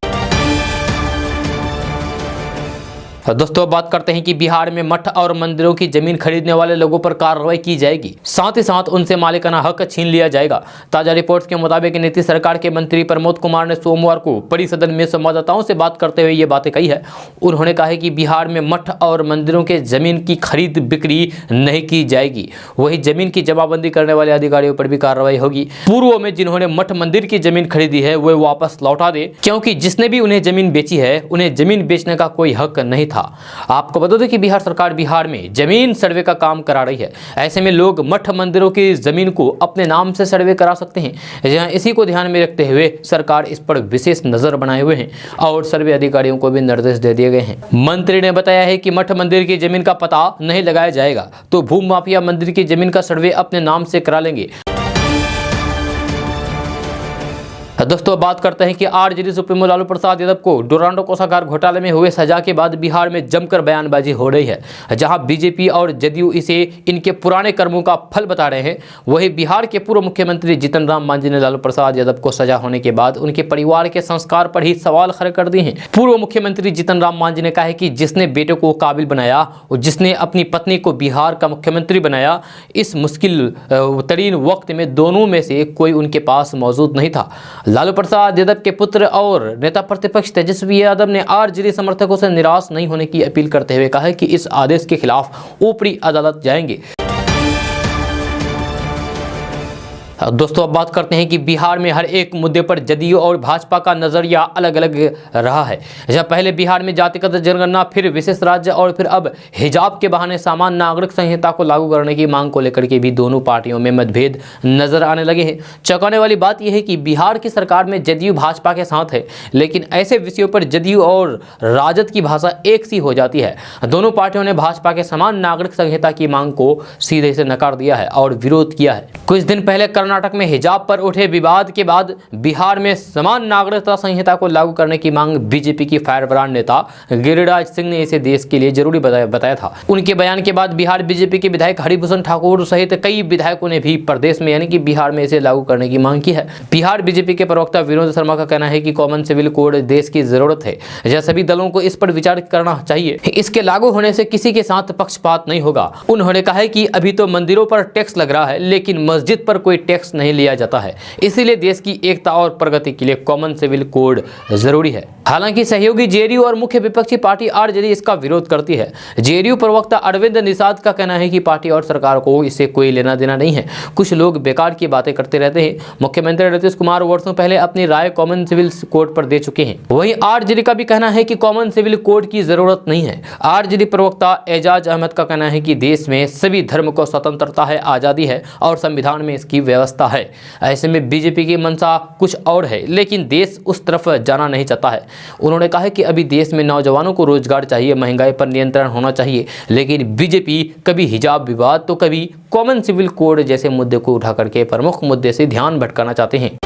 दोस्तों बात करते हैं कि बिहार में मठ और मंदिरों की जमीन खरीदने वाले लोगों पर कार्रवाई की जाएगी, साथ ही साथ उनसे मालिकाना हक छीन लिया जाएगा। ताजा रिपोर्ट्स के मुताबिक नीतीश सरकार के मंत्री प्रमोद कुमार ने सोमवार को परिसदन में संवाददाताओं से बात करते हुए ये बातें कही है। उन्होंने कहा है कि बिहार में मठ और मंदिरों के जमीन की खरीद बिक्री नहीं की जाएगी, वही जमीन की जमाबंदी करने वाले अधिकारियों पर भी कार्रवाई होगी। पूर्व में जिन्होंने मठ मंदिर की जमीन खरीदी है वे वापस लौटा दे, क्योंकि जिसने भी उन्हें जमीन बेची है उन्हें जमीन बेचने का कोई हक नहीं था। आपको बता दें कि बिहार सरकार बिहार में जमीन सर्वे का काम करा रही है। ऐसे में लोग मठ मंदिरों की जमीन को अपने नाम से सर्वे करा सकते हैं। जहां इसी को ध्यान में रखते हुए सरकार इस पर विशेष नजर बनाए हुए हैं और सर्वे अधिकारियों को भी निर्देश दे दिए गए हैं। मंत्री ने बताया है कि मठ मंदिर की जमीन का पता नहीं लगाया जाएगा तो भू माफिया मंदिर की जमीन का सर्वे अपने नाम से करा लेंगे। दोस्तों बात करते हैं कि आरजेडी सुप्रीमो लालू प्रसाद यादव को डोरांडो कोषागार घोटाले में हुए सजा के बाद बिहार में जमकर बयानबाजी हो रही है। जहां बीजेपी और जदयू इसे इनके पुराने कर्मों का फल बता रहे हैं, वहीं बिहार के पूर्व मुख्यमंत्री जीतन राम मांझी ने लालू प्रसाद यादव को सजा होने के बाद उनके परिवार के संस्कार पर ही सवाल खड़े कर दिए हैं। पूर्व मुख्यमंत्री जीतन राम मांझी ने कहा है कि जिसने बेटे को काबिल बनाया और जिसने अपनी पत्नी को बिहार का मुख्यमंत्री बनाया, इस मुश्किल तरीन वक्त में दोनों में से कोई उनके पास मौजूद नहीं था। लालू प्रसाद यादव के पुत्र और नेता प्रतिपक्ष तेजस्वी यादव ने आरजेडी समर्थकों से निराश नहीं होने की अपील करते हुए कहा कि इस आदेश के खिलाफ ऊपरी अदालत जाएंगे। दोस्तों अब बात करते हैं कि बिहार में हर एक मुद्दे पर जदयू और भाजपा का नजरिया अलग अलग रहा है। जब पहले बिहार में जातिगत जनगणना, फिर विशेष राज्य और फिर अब हिजाब के बहाने सामान्य नागरिक संहिता को लागू करने की मांग को लेकर के भी दोनों पार्टियों में मतभेद नजर आने लगे हैं। चौंकाने वाली बात यह है कि बिहार की सरकार में जदयू भाजपा के साथ है, लेकिन ऐसे विषयों पर जदयू और राजद की भाषा एक सी हो जाती है। दोनों पार्टियों ने भाजपा के समान नागरिक संहिता की मांग को सीधे से नकार दिया है और विरोध किया है। कुछ दिन पहले कर्नाटक में हिजाब पर उठे विवाद के बाद बिहार में समान नागरिकता संहिता को लागू करने की मांग बीजेपी की फायर ब्रांड नेता गिरिराज सिंह ने इसे देश के लिए जरूरी बताया था। उनके बयान के बाद बिहार बीजेपी के विधायक हरिभूषण ठाकुर सहित कई विधायकों ने भी प्रदेश में यानी कि बिहार में इसे लागू करने की मांग की है। बिहार बीजेपी के प्रवक्ता विनोद शर्मा का कहना है कि कॉमन सिविल कोड देश की जरूरत है, जैसे सभी दलों को इस पर विचार करना चाहिए। इसके लागू होने से किसी के साथ पक्षपात नहीं होगा। उन्होंने कहा है कि अभी तो मंदिरों पर टैक्स लग रहा है, लेकिन मस्जिद पर कोई टैक्स नहीं लिया जाता है, इसीलिए देश की एकता और प्रगति के लिए कॉमन सिविल कोड जरूरी है। हालांकि सहयोगी जेडीयू और मुख्य विपक्षी पार्टी आरजेडी इसका विरोध करती है। जेडीयू प्रवक्ता अरविंद निषाद का कहना है कि पार्टी और सरकार को इससे कोई लेना देना नहीं है, कुछ लोग बेकार की बातें करते रहते हैं। मुख्यमंत्री नीतीश कुमार वर्षों पहले अपनी राय कॉमन सिविल कोड पर दे चुके हैं। वहीं आरजेडी का भी कहना है कि कॉमन सिविल कोड की जरूरत नहीं है। आरजेडी प्रवक्ता एजाज अहमद का कहना है कि देश में सभी धर्म को स्वतंत्रता है, आजादी है और संविधान में इसकी व्यवस्था है। ऐसे में बीजेपी की मंशा कुछ और है, लेकिन देश उस तरफ जाना नहीं चाहता है। उन्होंने कहा कि अभी देश में नौजवानों को रोजगार चाहिए, महंगाई पर नियंत्रण होना चाहिए, लेकिन बीजेपी कभी हिजाब विवाद तो कभी कॉमन सिविल कोड जैसे मुद्दे को उठा करके प्रमुख मुद्दे से ध्यान भटकाना चाहते हैं।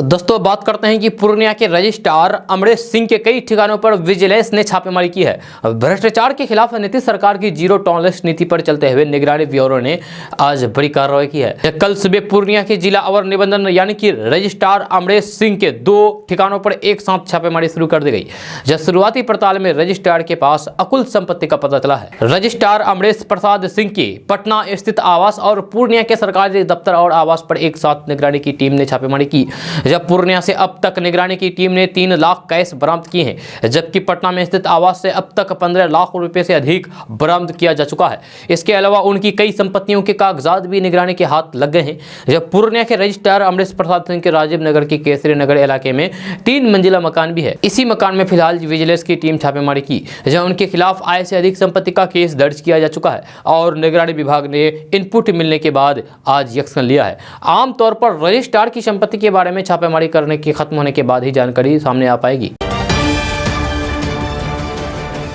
दोस्तों बात करते हैं कि पूर्णिया के रजिस्ट्रार अमरेश सिंह के कई ठिकानों पर विजिलेंस ने छापेमारी की है। भ्रष्टाचार के खिलाफ नीतीश सरकार की जीरो टॉलरेंस नीति पर चलते हुए निगरानी ब्यूरो ने आज बड़ी कार्रवाई की है। कल सुबह पूर्णिया के जिला अवर निबंधन यानी कि रजिस्ट्रार अमरेश सिंह के 2 ठिकानों पर एक साथ छापेमारी शुरू कर दी गई। जब शुरुआती पड़ताल में रजिस्ट्रार के पास अकुल संपत्ति का पता चला है। रजिस्ट्रार अमरेश प्रसाद सिंह के पटना स्थित आवास और पूर्णिया के सरकारी दफ्तर और आवास पर एक साथ निगरानी की टीम ने छापेमारी की। जब पूर्णिया से अब तक निगरानी की टीम ने 3 लाख कैश बरामद किए हैं, जबकि पटना में स्थित आवास से अब तक 15 लाख रुपए से अधिक बरामद किया जा चुका है। इसके अलावा उनकी कई संपत्तियों के कागजात भी निगरानी के हाथ लग गए हैं। जब पूर्णिया के रजिस्ट्रार अमरेश प्रसाद सिंह के राजीव नगर के केसरी नगर इलाके में 3 मंजिला मकान भी है। इसी मकान में फिलहाल विजिलेंस की टीम छापेमारी की, जहां उनके खिलाफ आय से अधिक संपत्ति का केस दर्ज किया जा चुका है और निगरानी विभाग ने इनपुट मिलने के बाद आज एक्शन लिया है। आमतौर पर रजिस्ट्रार की संपत्ति के बारे में छापेमारी करने के खत्म होने के बाद ही जानकारी सामने आ पाएगी।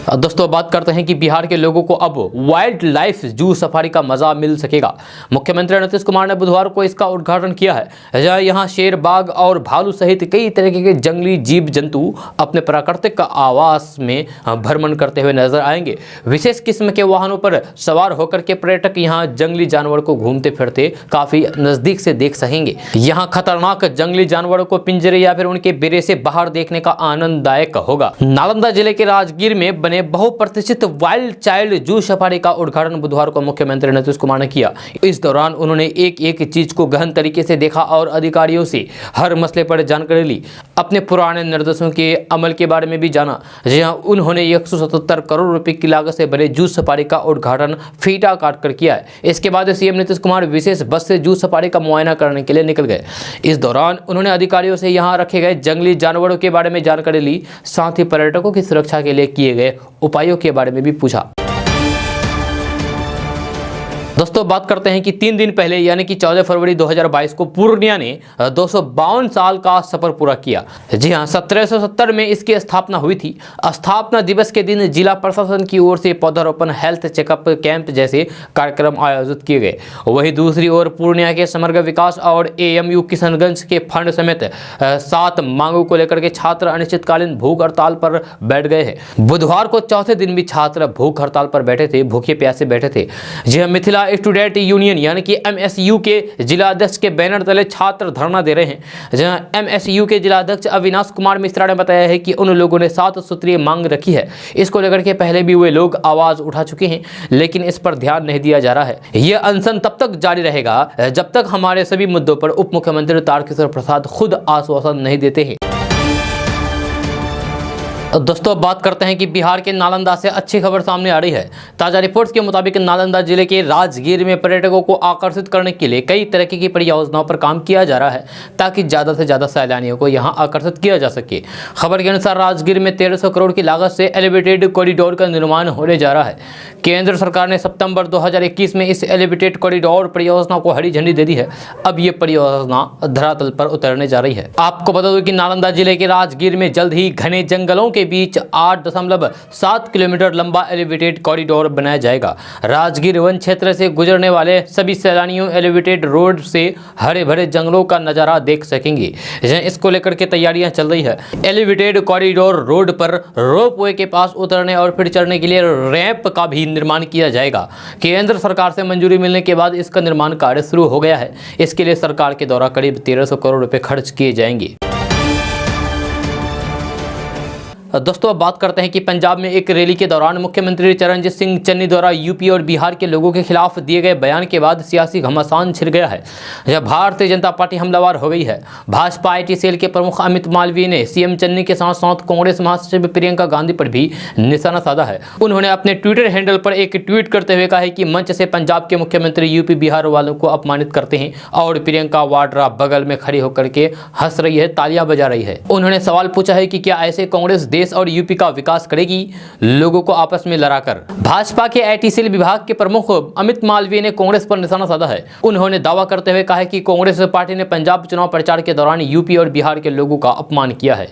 दोस्तों बात करते हैं कि बिहार के लोगों को अब वाइल्ड लाइफ जू सफारी का मजा मिल सकेगा। मुख्यमंत्री नीतीश कुमार ने बुधवार को इसका उद्घाटन किया है। यहाँ शेर, बाघ और भालू सहित कई तरह के जंगली जीव जंतु अपने प्राकृतिक आवास में भ्रमण करते हुए नजर आएंगे। विशेष किस्म के वाहनों पर सवार होकर के पर्यटक यहाँ जंगली जानवर को घूमते फिरते काफी नजदीक से देख सकेंगे। यहाँ खतरनाक जंगली जानवरों को पिंजरे या फिर उनके बेरे से बाहर देखने का आनंददायक होगा। नालंदा जिले के राजगीर में बने बहुप्रतिष्ठित वाइल्ड चाइल्ड जू सफारी का उद्घाटन बुधवार को मुख्यमंत्री नीतीश कुमार ने किया। इस दौरान उन्होंने एक एक चीज को गहन तरीके से देखा और अधिकारियों से हर मसले पर जानकारी ली। अपने पुराने निर्देशों के अमल के बारे में भी जाना। जहां उन्होंने 177 करोड़ रुपए की लागत से बने जू सफारी का उद्घाटन फीता काट कर किया है। इसके बाद सीएम नीतीश कुमार विशेष बस से जू सफारी का मुआयना करने के लिए निकल गए। इस दौरान उन्होंने अधिकारियों से यहां रखे गए जंगली जानवरों के बारे में जानकारी ली, साथ ही पर्यटकों की सुरक्षा के लिए किए गए उपायों के बारे में भी पूछा। दोस्तों बात करते हैं कि 3 दिन पहले यानी कि 14 फरवरी 2022 को पूर्णिया ने 252 साल का सफर पूरा किया। जी हां, 1770 में इसकी स्थापना हुई थी। स्थापना दिवस के दिन जिला प्रशासन की ओर से पौधारोपण, हेल्थ चेकअप कैंप जैसे कार्यक्रम आयोजित किए गए। वहीं दूसरी ओर पूर्णिया के समग्र विकास और एएमयू किशनगंज के फंड समेत 7 मांगों को लेकर के छात्र अनिश्चितकालीन भूख हड़ताल पर बैठ गए हैं। बुधवार को चौथे दिन भी छात्र भूख हड़ताल पर बैठे थे, भूखे प्यासे बैठे थे। जी हां, मिथिला स्टूडेंट यूनियन यानी कि एमएसयू के जिला अध्यक्ष के बैनर तले छात्र धरना दे रहे हैं। जहां एमएसयू के जिला अध्यक्ष अविनाश कुमार मिश्रा ने बताया है कि उन लोगों ने 7 सूत्रीय मांग रखी है। इसको लेकर के पहले भी वे लोग आवाज उठा चुके हैं, लेकिन इस पर ध्यान नहीं दिया जा रहा है। यह अनशन तब तक जारी रहेगा जब तक हमारे सभी मुद्दों पर उप मुख्यमंत्री तारकिशोर प्रसाद खुद आश्वासन नहीं देते हैं। दोस्तों बात करते हैं कि बिहार के नालंदा से अच्छी खबर सामने आ रही है। ताजा रिपोर्ट्स के मुताबिक नालंदा जिले के राजगीर में पर्यटकों को आकर्षित करने के लिए कई तरह की परियोजनाओं पर काम किया जा रहा है, ताकि ज़्यादा से ज़्यादा सैलानियों को यहां आकर्षित किया जा सके। खबर के अनुसार राजगीर में 1300 करोड़ की लागत से एलिवेटेड कॉरिडोर का निर्माण होने जा रहा है। केंद्र सरकार ने सितंबर 2021 में इस एलिवेटेड कॉरिडोर परियोजना को हरी झंडी दे दी है। अब ये परियोजना धरातल पर उतरने जा रही है। आपको बता दूं कि नालंदा जिले के राजगीर में जल्द ही घने जंगलों के बीच 8.7 किलोमीटर लंबा एलिवेटेड कॉरिडोर बनाया जाएगा। राजगीर वन क्षेत्र से गुजरने वाले सभी सैलानियों एलिवेटेड रोड से हरे भरे जंगलों का नजारा देख सकेंगे। इसको लेकर के तैयारियां चल रही है। एलिवेटेड कॉरिडोर रोड पर रोपवे के पास उतरने और फिर चढ़ने के लिए रैंप का भी निर्माण किया जाएगा। केंद्र सरकार से मंजूरी मिलने के बाद इसका निर्माण कार्य शुरू हो गया है। इसके लिए सरकार के द्वारा करीब 1300 करोड़ रुपए खर्च किए जाएंगे। दोस्तों अब बात करते हैं कि पंजाब में एक रैली के दौरान मुख्यमंत्री चरणजीत सिंह चन्नी द्वारा यूपी और बिहार के लोगों के खिलाफ दिए गए बयान के बाद सियासी घमासान छिड़ गया है। जब भारतीय जनता पार्टी हमलावर हो गई है। भाजपा आईटी सेल के प्रमुख अमित मालवीय ने सीएम चन्नी के साथ साथ कांग्रेस महासचिव प्रियंका गांधी पर भी निशाना साधा है। उन्होंने अपने ट्विटर हैंडल पर एक ट्वीट करते हुए कहा है कि मंच से पंजाब के मुख्यमंत्री यूपी बिहार वालों को अपमानित करते हैं और प्रियंका वाड्रा बगल में खड़ी होकर के हंस रही है, तालियां बजा रही है। उन्होंने सवाल पूछा है कि क्या ऐसे कांग्रेस देश और यूपी का विकास करेगी, लोगों को आपस में लड़ाकर। भाजपा के आईटी सेल विभाग के प्रमुख अमित मालवीय ने कांग्रेस पर निशाना साधा है। उन्होंने दावा करते हुए कहा है कि कांग्रेस पार्टी ने पंजाब चुनाव प्रचार के दौरान यूपी और बिहार के लोगों का अपमान किया है।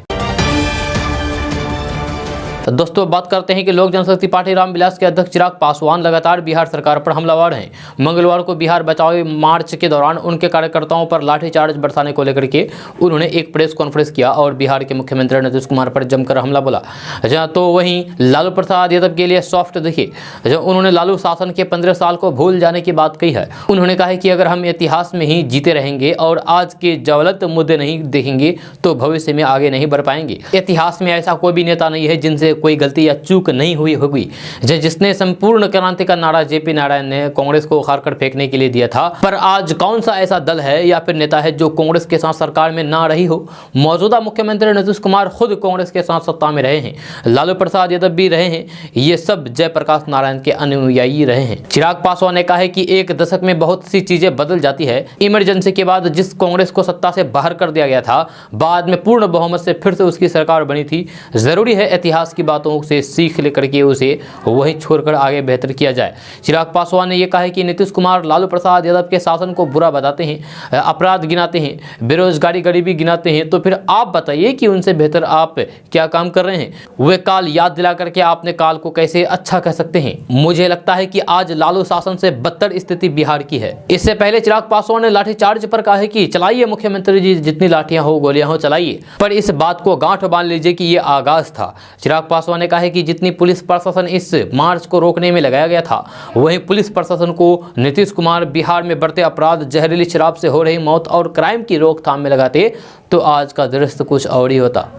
दोस्तों बात करते हैं कि लोक जनशक्ति पार्टी रामविलास के अध्यक्ष चिराग पासवान लगातार बिहार सरकार पर हमलावर हैं। मंगलवार को बिहार बचाओ मार्च के दौरान उनके कार्यकर्ताओं पर लाठीचार्ज बरसाने को लेकर के उन्होंने एक प्रेस कॉन्फ्रेंस किया और बिहार के मुख्यमंत्री नीतीश कुमार पर जमकर हमला बोला। जहाँ तो वहीं लालू प्रसाद यादव के लिए सॉफ्ट दिखे। जब उन्होंने लालू शासन के 15 साल को भूल जाने की बात कही है। उन्होंने कहा है कि अगर हम इतिहास में ही जीते रहेंगे और आज के ज्वलंत मुद्दे नहीं देखेंगे तो भविष्य में आगे नहीं बढ़ पाएंगे। इतिहास में ऐसा कोई भी नेता नहीं है जिनसे कोई गलती या चूक नहीं हुई होगी। जिसने संपूर्ण क्रांति का नारा जेपी नारायण ने कांग्रेस को उखाड़ कर फेंकने के लिए दिया था। पर आज कौन सा ऐसा दल है या फिर नेता है जो कांग्रेस के साथ सरकार में ना रही हो। मौजूदा मुख्यमंत्री नीतीश कुमार खुद कांग्रेस के साथ सत्ता में रहे हैं, लालू प्रसाद यादव भी रहे हैं, ये सब जयप्रकाश नारायण के अनुयायी रहे हैं। चिराग पासवान ने कहा है कि एक दशक में बहुत सी चीजें बदल जाती है। इमरजेंसी के बाद जिस कांग्रेस को सत्ता से बाहर कर दिया गया था, बाद में पूर्ण बहुमत से फिर से उसकी सरकार बनी थी। जरूरी है इतिहास की बातों से सीख लेकर के उसे वहीं छोड़कर आगे बेहतर किया जाए। चिराग पासवान ने यह कहा है कि नीतीश कुमार लालू प्रसाद यादव के शासन को बुरा बताते हैं, अपराध गिनाते हैं, बेरोजगारी गरीबी गिनाते हैं, तो फिर आप बताइए कि उनसे बेहतर आप क्या काम कर रहे हैं। वे काल याद दिला करके आपने काल को कैसे अच्छा कह सकते हैं। मुझे लगता है कि आज लालू शासन से बदतर स्थिति बिहार की है। इससे पहले चिराग पासवान ने लाठीचार्ज पर कहा है कि चलाइए मुख्यमंत्री जी, जितनी लाठियां हो गोलियां हो चलाइए, पर इस बात को गांठ बांध लीजिए कि ये आगाज था। चिराग पासवान ने कहा है कि जितनी पुलिस प्रशासन इस मार्च को रोकने में लगाया गया था, वहीं पुलिस प्रशासन को नीतीश कुमार बिहार में बढ़ते अपराध, जहरीली शराब से हो रही मौत और क्राइम की रोकथाम में लगाते तो आज का दृश्य कुछ और ही होता।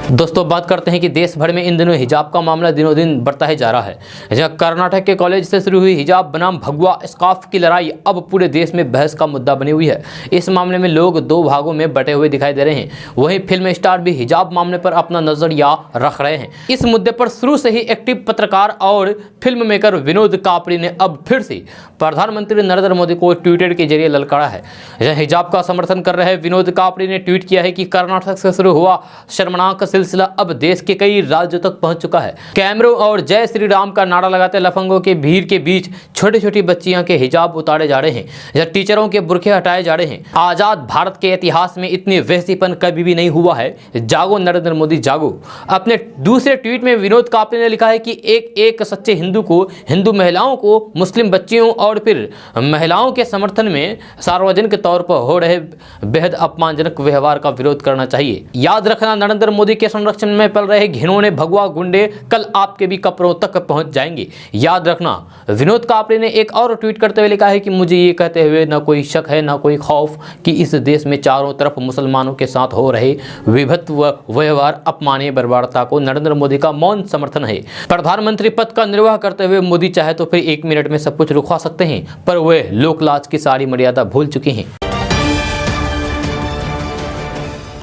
दोस्तों बात करते हैं कि देश भर में इन दिनों हिजाब का मामला दिनों दिन बढ़ता ही जा रहा है। जहां कर्नाटक के कॉलेज से शुरू हुई हिजाब बनाम भगवा स्कार्फ की लड़ाई अब पूरे देश में बहस का मुद्दा बनी हुई है। इस मामले में लोग दो भागों में बटे हुए दिखाई दे रहे हैं। वहीं फिल्म स्टार भी हिजाब मामले पर अपना नजरिया रख रहे हैं। इस मुद्दे पर शुरू से ही एक्टिव पत्रकार और फिल्म मेकर विनोद कापड़ी ने अब फिर से प्रधानमंत्री नरेंद्र मोदी को ट्विटर के जरिए ललकारा है। हिजाब का समर्थन कर रहे विनोद कापड़ी ने ट्वीट किया है कि कर्नाटक से शुरू हुआ शर्मनाक सिलसिला अब देश के कई राज्यों तक पहुंच चुका है। कैमरों और जय श्री राम का नारा लगाते लफंगों के भीड़ के बीच छोटी छोटी बच्चियां के हिजाब उतारे जा रहे हैं या टीचरों के बुरखे हटाए जा रहे हैं। आजाद भारत के इतिहास में इतनी वैसीपन कभी भी नहीं हुआ है। जागो नरेंद्र मोदी जागो। अपने दूसरे ट्वीट में विनोद कापड़ी ने लिखा है कि एक सच्चे हिंदू को, हिंदू महिलाओं को, मुस्लिम बच्चियों और फिर महिलाओं के समर्थन में सार्वजनिक तौर पर हो रहे बेहद अपमानजनक व्यवहार का विरोध करना चाहिए। याद रखना, नरेंद्र मोदी के संरक्षण में पल रहे घिनौने भगवा गुंडे कल आपके भी कपड़ों तक पहुंच जाएंगे। याद रखना। विनोद कापड़ी ने एक और ट्वीट करते हुए लिखा है कि मुझे ये कहते हुए न कोई शक है न कोई खौफ कि इस देश में चारों तरफ मुसलमानों के साथ हो रहे विभत्व व्यवहार, अपमानीय बर्बरता को नरेंद्र मोदी का मौन समर्थन है। प्रधानमंत्री पद का निर्वाह करते हुए मोदी चाहे तो फिर 1 मिनट में सब कुछ रुकवा सकते हैं, पर वे लोकलाज की सारी मर्यादा भूल चुके हैं।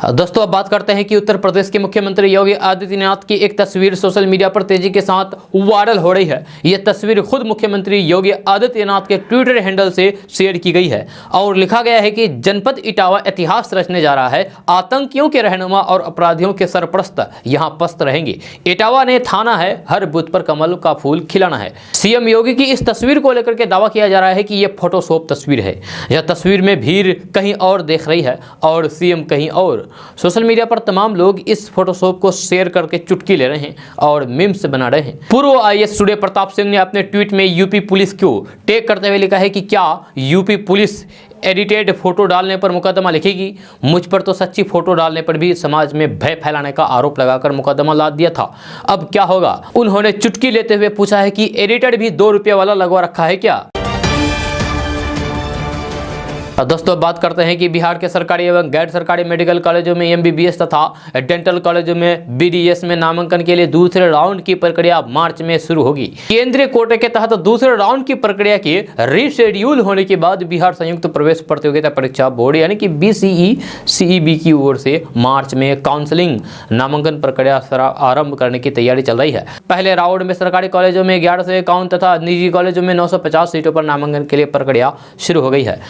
दोस्तों अब बात करते हैं कि उत्तर प्रदेश के मुख्यमंत्री योगी आदित्यनाथ की एक तस्वीर सोशल मीडिया पर तेजी के साथ वायरल हो रही है। यह तस्वीर खुद मुख्यमंत्री योगी आदित्यनाथ के ट्विटर हैंडल से शेयर की गई है और लिखा गया है कि जनपद इटावा इतिहास रचने जा रहा है। आतंकियों के रहनुमा और अपराधियों के सरपरस्त यहां पस्त रहेंगे। इटावा ने थाना है, हर बूथ पर कमल का फूल खिलाना है। सीएम योगी की इस तस्वीर को लेकर के दावा किया जा रहा है कि यह फोटोशॉप तस्वीर है। यह तस्वीर में भीड़ कहीं और देख रही है और सीएम कहीं और। सोशल मीडिया पर तमाम लोग इस फोटोशॉप को शेयर करके चुटकी ले रहे हैं और मीम्स बना रहे हैं। पूर्व आईएएस सूर्य प्रताप सिंह ने अपने ट्वीट में यूपी पुलिस को टैग करते हुए लिखा है कि क्या यूपी पुलिस एडिटेड फोटो डालने पर मुकदमा लिखेगी? मुझ पर तो सच्ची फोटो डालने पर भी समाज में भय फैलाने का आरोप लगाकर मुकदमा लाद दिया था, अब क्या होगा? उन्होंने चुटकी लेते हुए पूछा है कि एडिटेड भी 2 रुपये वाला लगवा रखा है क्या? दोस्तों बात करते हैं कि बिहार के सरकारी एवं गैर सरकारी मेडिकल कॉलेजों में एमबीबीएस तथा डेंटल कॉलेजों में बीडीएस में नामांकन के लिए दूसरे राउंड की प्रक्रिया मार्च में शुरू होगी। केंद्रीय कोटे के तहत दूसरे राउंड की प्रक्रिया के रीशेड्यूल होने के बाद बिहार संयुक्त प्रवेश प्रतियोगिता परीक्षा बोर्ड यानी कि BCE-CEB की ओर से मार्च में काउंसलिंग नामांकन प्रक्रिया आरंभ करने की तैयारी चल रही है। पहले राउंड में सरकारी कॉलेजों में 1151 तथा निजी कॉलेजों में 950 सीटों पर नामांकन के लिए प्रक्रिया शुरू हो गई है।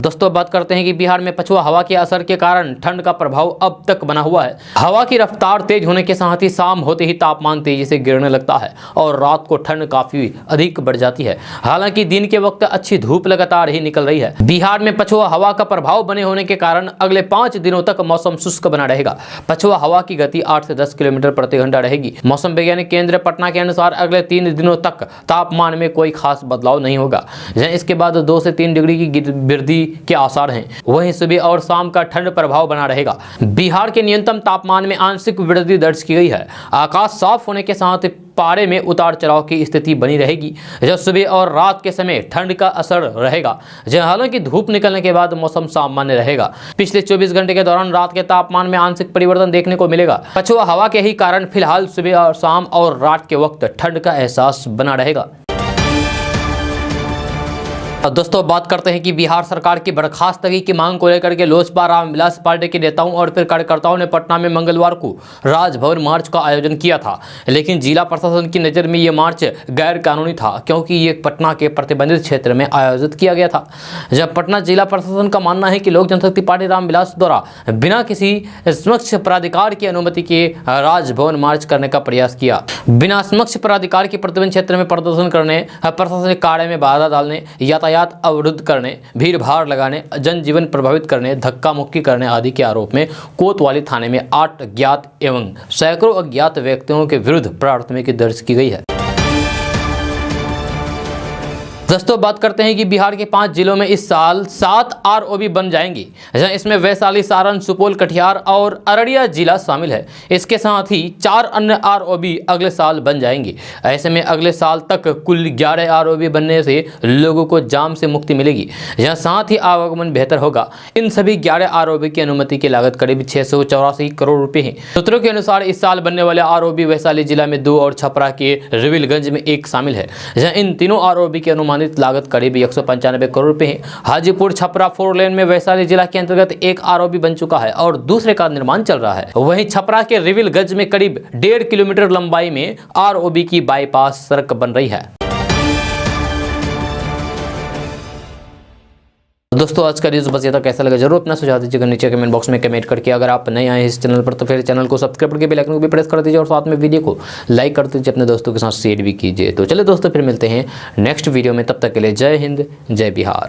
दोस्तों बात करते हैं कि बिहार में पछुआ हवा के असर के कारण ठंड का प्रभाव अब तक बना हुआ है। हवा की रफ्तार तेज होने के साथ ही शाम होते ही तापमान तेजी से गिरने लगता है और रात को ठंड काफी अधिक बढ़ जाती है। हालांकि दिन के वक्त अच्छी धूप लगातार ही निकल रही है। बिहार में पछुआ हवा का प्रभाव बने होने के कारण अगले 5 दिनों तक मौसम शुष्क बना रहेगा। पछुआ हवा की गति 8 से 10 किलोमीटर प्रति घंटा रहेगी। मौसम वैज्ञानिक केंद्र पटना के अनुसार अगले 3 दिनों तक तापमान में कोई खास बदलाव नहीं होगा। इसके बाद 2 से 3 डिग्री की वृद्धि के आसार हैं। वहीं सुबह और शाम का ठंड प्रभाव बना रहेगा। बिहार के न्यूनतम तापमान में आंशिक वृद्धि दर्ज की गई है। आकाश साफ होने के साथ पारे में उतार चढ़ाव की स्थिति बनी रहेगी। जब सुबह और रात के समय ठंड का असर रहेगा, जब हालांकि धूप निकलने के बाद मौसम सामान्य रहेगा। पिछले 24 घंटे के दौरान रात के तापमान में आंशिक परिवर्तन देखने को मिलेगा। पछुआ हवा के ही कारण फिलहाल सुबह और शाम और रात के वक्त ठंड का एहसास बना रहेगा। अब दोस्तों बात करते हैं कि बिहार सरकार की बर्खास्तगी की मांग को लेकर के लोजपा रामविलास पार्टी के नेताओं और फिर कार्यकर्ताओं ने पटना में मंगलवार को राजभवन मार्च का आयोजन किया था। लेकिन जिला प्रशासन की नज़र में ये मार्च गैर कानूनी था, क्योंकि ये पटना के प्रतिबंधित क्षेत्र में आयोजित किया गया था। जब पटना जिला प्रशासन का मानना है कि लोक जनशक्ति पार्टी रामविलास द्वारा बिना किसी समक्ष प्राधिकार की अनुमति के राजभवन मार्च करने का प्रयास किया, बिना समक्ष प्राधिकार के प्रतिबंधित क्षेत्र में प्रदर्शन करने, प्रशासनिक कार्य में बाधा डालने, यातायात अवरुद्ध करने, भीड़ भाड़ लगाने, जनजीवन प्रभावित करने, धक्का मुक्की करने आदि के आरोप में कोतवाली थाने में 8 ज्ञात एवं सैकड़ों अज्ञात व्यक्तियों के विरुद्ध प्राथमिकी दर्ज की गई है। दोस्तों बात करते हैं कि बिहार के 5 जिलों में इस साल 7 आरओबी बन जाएंगी, जहां इसमें वैशाली, सारण, सुपौल, कटिहार और अररिया जिला शामिल है। इसके साथ ही 4 अन्य आरओबी अगले साल बन जाएंगी। ऐसे में अगले साल तक कुल 11 आरओबी बनने से लोगों को जाम से मुक्ति मिलेगी, जहां साथ ही आवागमन बेहतर होगा। इन सभी 11 आरओबी की अनुमति की लागत करीब 684 करोड़ रुपए है। सूत्रों के अनुसार इस साल बनने वाले आरओबी वैशाली जिला में 2 और छपरा के रिविलगंज में 1 शामिल है, जहां इन तीनों आरओबी की अनुमानित लागत करीब 195 करोड़ रुपए है। हाजीपुर छपरा 4 लेन में वैशाली जिला के अंतर्गत 1 आरओबी बन चुका है और दूसरे का निर्माण चल रहा है। वहीं छपरा के रिविलगंज में करीब 1.5 किलोमीटर लंबाई में आरओबी की बाईपास सड़क बन रही है। दोस्तों आज का न्यूज़ बस ये था। कैसा लगा जरूर अपना सुझाव दीजिएगा नीचे कमेंट बॉक्स में कमेंट करके। अगर आप नए आए इस चैनल पर तो फिर चैनल को सब्सक्राइब करके बेल आइकन को भी प्रेस कर दीजिए और साथ में वीडियो को लाइक कर दीजिए, अपने दोस्तों के साथ शेयर भी कीजिए। तो चलिए दोस्तों फिर मिलते हैं नेक्स्ट वीडियो में, तब तक के लिए जय हिंद, जय बिहार।